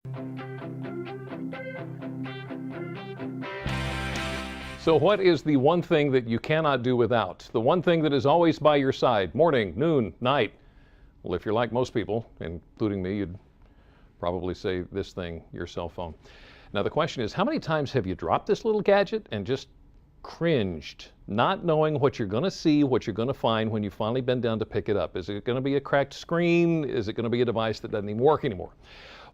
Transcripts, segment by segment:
So what is the one thing that you cannot do without? The one thing that is always by your side, morning, noon, night? Well, if you're like most people, including me, you'd probably say this thing, your cell phone. Now the question is, how many times have you dropped this little gadget and just cringed, not knowing what you're going to see, what you're going to find when you finally bend down to pick it up? Is it going to be a cracked screen? Is it going to be a device that doesn't even work anymore?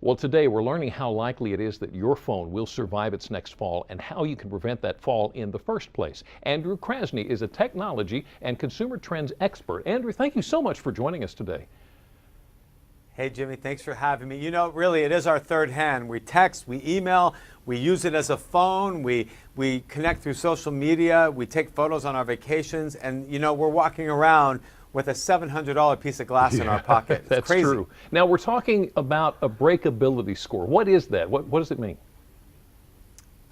Well, today we're learning how likely it is that your phone will survive its next fall and how you can prevent that fall in the first place. Andrew Krasny is a technology and consumer trends expert. Andrew, thank you so much for joining us today. Hey, Jimmy, thanks for having me. You know, really, it is our third hand. We text, we email, we use it as a phone, we connect through social media, we take photos on our vacations, and, you know, we're walking around with a $700 piece of glass in our pocket. It's that's crazy. True. Now, we're talking about a breakability score. What is that? What does it mean?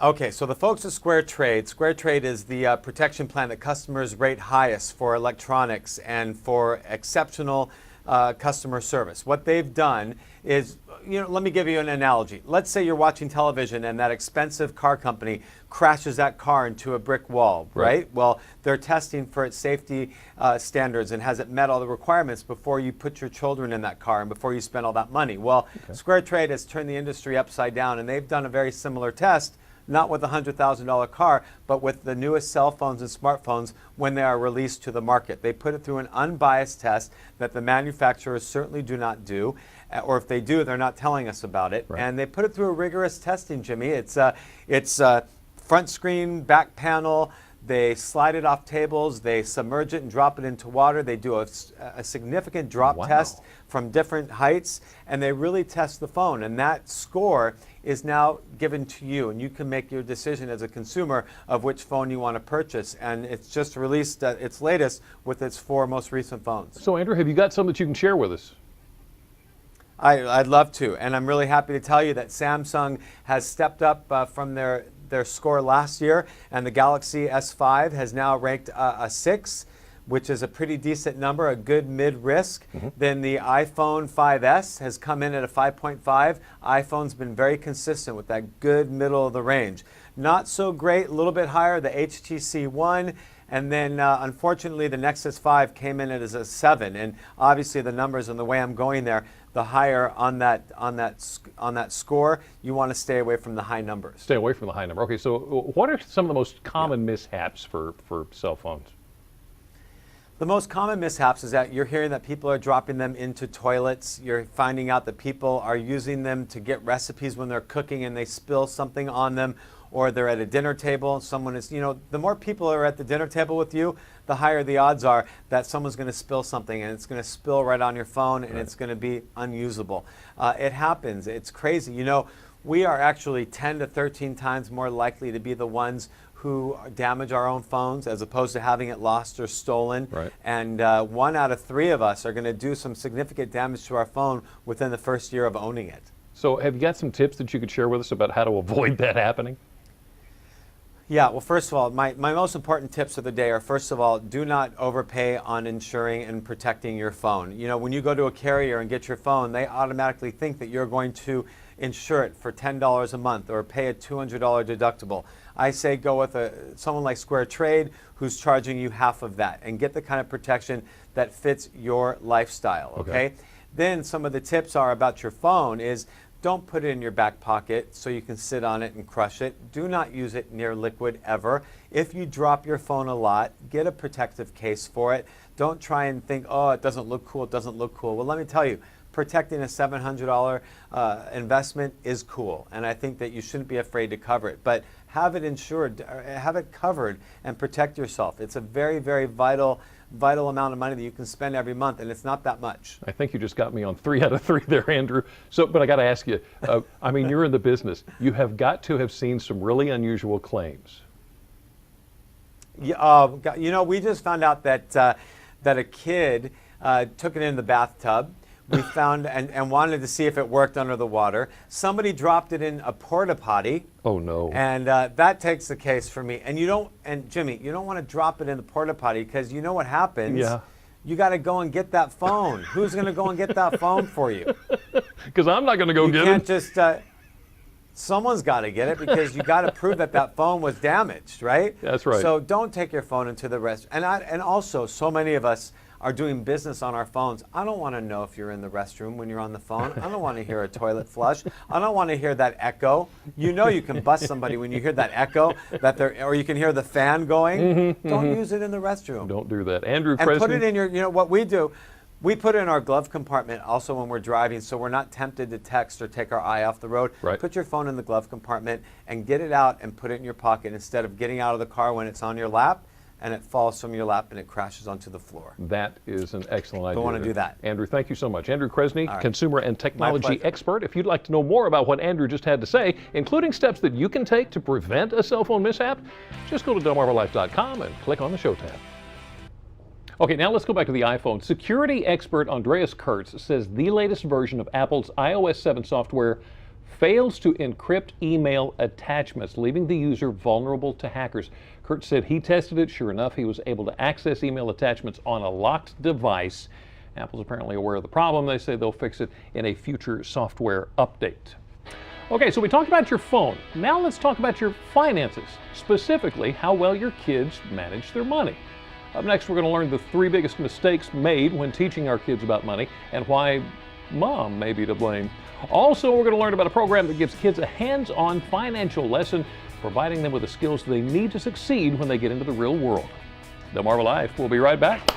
Okay, so the folks at SquareTrade is the protection plan that customers rate highest for electronics and for exceptional customer service. What they've done is, you know, let me give you an analogy. Let's say you're watching television and that expensive car company crashes that car into a brick wall, right? Well, they're testing for its safety standards and has it met all the requirements before you put your children in that car and before you spend all that money. Well, SquareTrade has turned the industry upside down, and they've done a very similar test, not with a $100,000 car, but with the newest cell phones and smartphones when they are released to the market. They put it through an unbiased test that the manufacturers certainly do not do, or if they do, they're not telling us about it. And they put it through a rigorous testing, Jimmy. It's front screen, back panel. They slide it off tables, they submerge it and drop it into water. They do a significant drop test from different heights, and they really test the phone. And that score is now given to you, and you can make your decision as a consumer of which phone you want to purchase. And it's just released its latest with its 4 most recent phones. So, Andrew, have you got some that you can share with us? I'd love to, and I'm really happy to tell you that Samsung has stepped up from their score last year, and the Galaxy S5 has now ranked a 6, which is a pretty decent number, a good mid-risk. Then the iPhone 5S has come in at a 5.5. iPhone's been very consistent with that good middle of the range. Not so great, a little bit higher, the HTC One, and then unfortunately the Nexus 5 came in as a 7, and obviously the numbers and the way I'm going there, the higher on that score, you want to stay away from the high numbers. Stay away from the high number. Okay, so what are some of the most common mishaps for cell phones? The most common mishaps is that you're hearing that people are dropping them into toilets. You're finding out that people are using them to get recipes when they're cooking and they spill something on them, or they're at a dinner table. Someone is, you know, the more people are at the dinner table with you, the higher the odds are that someone's going to spill something, and it's going to spill right on your phone, and it's going to be unusable. It happens. It's crazy. You know, we are actually 10 to 13 times more likely to be the ones who damage our own phones as opposed to having it lost or stolen. And 1 out of 3 of us are going to do some significant damage to our phone within the first year of owning it. So have you got some tips that you could share with us about how to avoid that happening? Yeah, well, first of all, my most important tips of the day are, first of all, do not overpay on insuring and protecting your phone. You know, when you go to a carrier and get your phone, they automatically think that you're going to insure it for $10 a month or pay a $200 deductible. I say go with someone like SquareTrade who's charging you half of that, and get the kind of protection that fits your lifestyle, okay? Then some of the tips are about your phone is, don't put it in your back pocket so you can sit on it and crush it. Do not use it near liquid ever. If you drop your phone a lot, get a protective case for it. Don't try and think, oh, it doesn't look cool, it doesn't look cool. Well, let me tell you, protecting a $700 investment is cool, and I think that you shouldn't be afraid to cover it. But have it insured, have it covered, and protect yourself. It's a very, very vital amount of money that you can spend every month, and it's not that much. I think you just got me on 3 out of 3 there, Andrew. So, but I got to ask you, I mean, you're in the business. You have got to have seen some really unusual claims. Yeah, you know, we just found out that that a kid took it in the bathtub. We found and wanted to see if it worked under the water. Somebody dropped it in a porta potty. Oh no! And that takes the case for me. And you don't, and Jimmy, you don't want to drop it in the porta potty because you know what happens. Yeah. you got to go and get that phone. Who's going to go and get that phone for you? Because I'm not going to go get You can't it. just, someone's got to get it because you got to prove that that phone was damaged, right? That's right. So don't take your phone into the restroom. And also, so many of us are doing business on our phones. I don't want to know if you're in the restroom when you're on the phone. I don't want to hear a toilet flush. I don't want to hear that echo. You know you can bust somebody when you hear that echo, or you can hear the fan going. Don't use it in the restroom. Don't do that. Andrew And Kresny. put it in your, what we do, we put it in our glove compartment also when we're driving, so we're not tempted to text or take our eye off the road. Right. Put your phone in the glove compartment and get it out and put it in your pocket instead of getting out of the car when it's on your lap and it falls from your lap and it crashes onto the floor. That is an excellent idea. Don't want to do that. Andrew, thank you so much. Andrew Kresny, All right. consumer and technology pleasure. expert. If you'd like to know more about what Andrew just had to say, including steps that you can take to prevent a cell phone mishap, just go to delmarvalife.com and click on the Show tab. Okay, now let's go back to the iPhone. Security expert Andreas Kurtz says the latest version of Apple's iOS 7 software fails to encrypt email attachments, leaving the user vulnerable to hackers. Kurtz said he tested it. Sure enough, he was able to access email attachments on a locked device. Apple's apparently aware of the problem. They say they'll fix it in a future software update. Okay, so we talked about your phone. Now let's talk about your finances, specifically how well your kids manage their money. Up next, we're going to learn the 3 biggest mistakes made when teaching our kids about money and why mom may be to blame. Also, we're going to learn about a program that gives kids a hands-on financial lesson, providing them with the skills they need to succeed when they get into the real world. Del Marva Life will be right back.